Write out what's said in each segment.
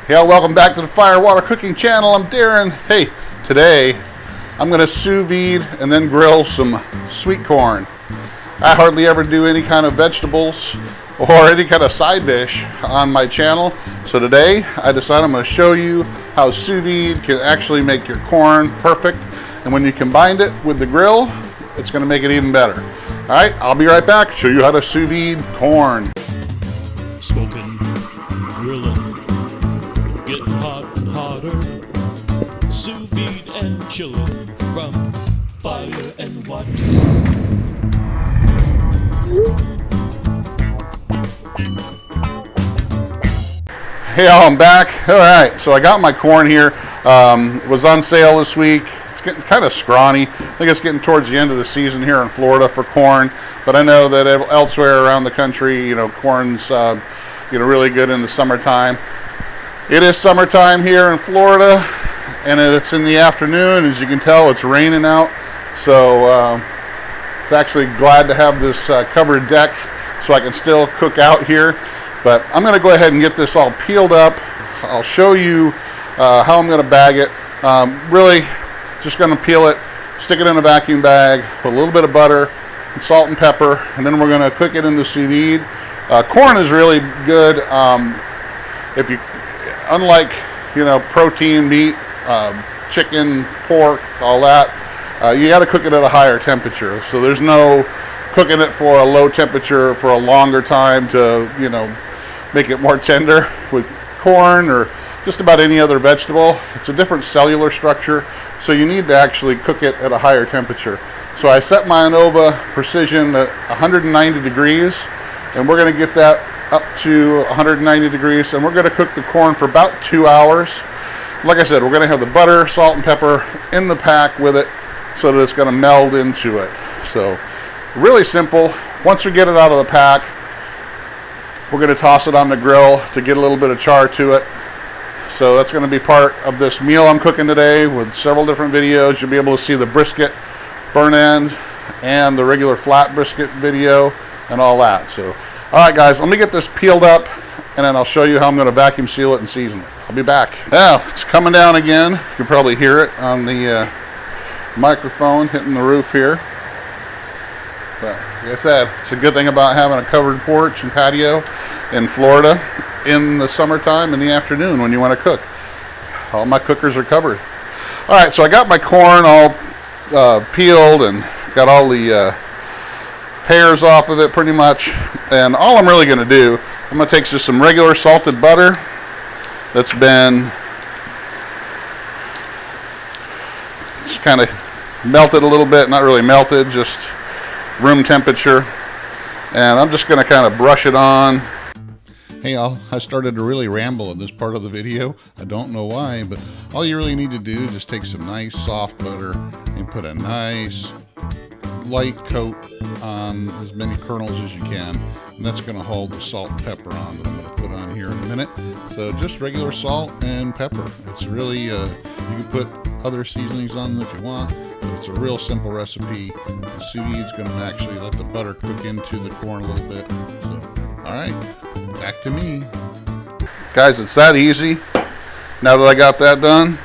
Hey, welcome back to the Fire Water Cooking Channel. I'm Darren. Hey, today I'm going to sous vide and then grill some sweet corn. I hardly ever do any kind of vegetables or any kind of side dish on my channel. So today I decided I'm going to show you how sous vide can actually make your corn perfect. And when you combine it with the grill, it's going to make it even better. All right, I'll be right back. Show you how to sous vide corn. Smoking, grilling, getting hot and hotter, sous vide and chilling from fire and water. Hey, I'm back. All right, so I got my corn here. It was on sale this week. It's getting kind of scrawny. I think it's getting towards the end of the season here in Florida for corn, but I know that elsewhere around the country, corn's really good in the summertime. It is summertime here in Florida, and it's in the afternoon. As you can tell, it's raining out, so it's actually glad to have this covered deck so I can still cook out here. But I'm going to go ahead and get this all peeled up. I'll show you how I'm going to bag it. Really just going to peel it, stick it in a vacuum bag, put a little bit of butter, and salt and pepper, and then we're going to cook it in the sous vide. Corn is really good. If you, unlike protein, meat, chicken, pork, all that, you got to cook it at a higher temperature. So there's no cooking it for a low temperature for a longer time to make it more tender. With corn or just about any other vegetable, it's a different cellular structure, so you need to actually cook it at a higher temperature. So I set my Nova Precision at 190 degrees, and we're going to get that up to 190 degrees, and we're going to cook the corn for about 2 hours. Like I said, we're going to have the butter, salt, and pepper in the pack with it so that it's going to meld into it. So really simple. Once we get it out of the pack, we're going to toss it on the grill to get a little bit of char to it. So that's going to be part of this meal I'm cooking today with several different videos. You'll be able to see the brisket burn end and the regular flat brisket video and all that. So, all right, guys, let me get this peeled up, and then I'll show you how I'm going to vacuum seal it and season it. I'll be back. Now, it's coming down again. You can probably hear it on the microphone hitting the roof here. But like I said, it's a good thing about having a covered porch and patio in Florida in the summertime in the afternoon when you want to cook. All my cookers are covered. All right, so I got my corn all peeled and got all the hairs off of it pretty much. And all I'm really going to do, I'm going to take just some regular salted butter that's been just kind of melted a little bit, not really melted, just room temperature, and I'm just going to kind of brush it on. Hey all, I started to really ramble in this part of the video. I don't know why, but all you really need to do is just take some nice soft butter and put a nice light coat on as many kernels as you can, and that's going to hold the salt and pepper on that I'm going to put on here in a minute. So just regular salt and pepper. It's really you can put other seasonings on if you want. It's a real simple recipe. The sous vide is going to actually let the butter cook into the corn a little bit. So, all right, back to me. Guys, it's that easy. Now that I got that done,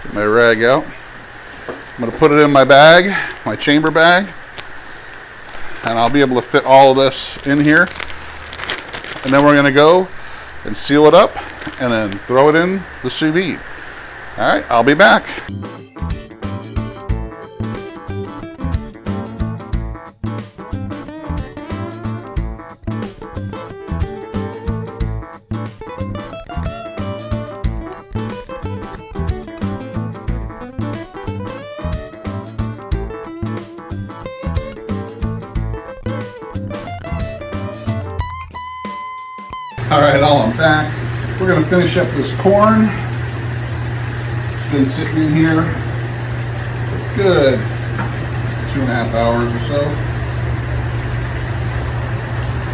get my rag out. I'm going to put it in my bag, my chamber bag, and I'll be able to fit all of this in here. And then we're going to go and seal it up and then throw it in the sous vide. All right, I'll be back. All right, I'm back. We're going to finish up this corn. It's been sitting in here for a good 2.5 hours or so.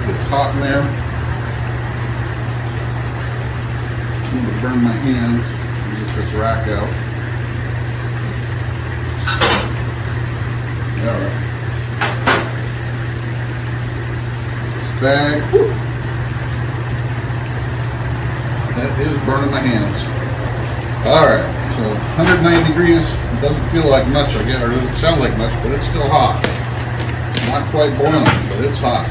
It's hot in there. I'm going to burn my hands and get this rack out. All right. This bag. Whew. That is burning my hands. Alright, so 190 degrees doesn't feel like much, I guess, or doesn't sound like much, but it's still hot. Not quite boiling, but it's hot.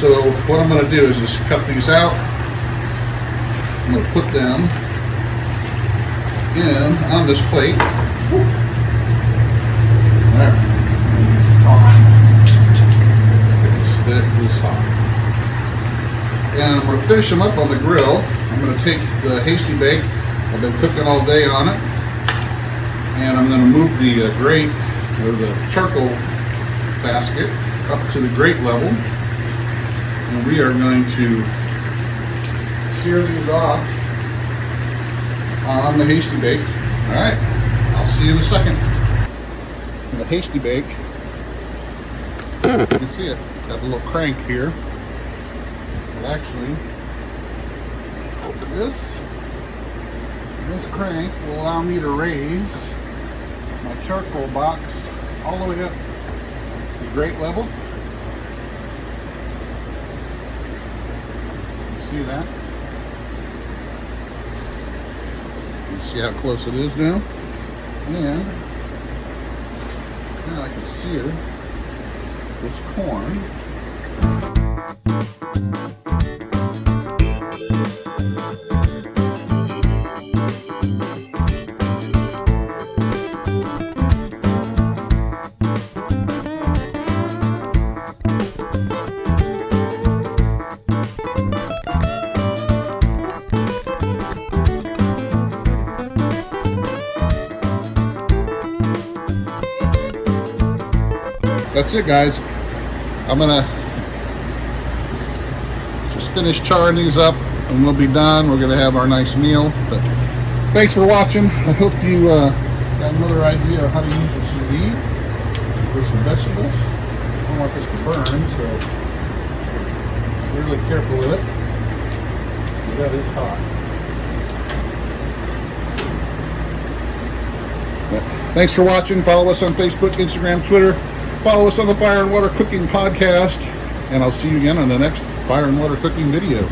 So what I'm going to do is just cut these out. I'm going to put them in on this plate. There. That is hot. And I'm going to finish them up on the grill. I'm going to take the Hasty Bake. I've been cooking all day on it. And I'm going to move the grate, or the charcoal basket, up to the grate level. And we are going to sear these off on the Hasty Bake. Alright, I'll see you in a second. The Hasty Bake, you can see it, got a little crank here. But actually, open this. This crank will allow me to raise my charcoal box all the way up to grate level. You see that? You see how close it is now? And now I can sear this corn. That's it, guys. I'm gonna just finish charring these up and we'll be done. We're gonna have our nice meal. But thanks for watching. I hope you got another idea of how to use your sous vide for some vegetables. I don't want this to burn, so be really careful with it. That is hot. But thanks for watching. Follow us on Facebook, Instagram, Twitter. Follow us on the Fire and Water Cooking Podcast, and I'll see you again on the next Fire and Water Cooking video.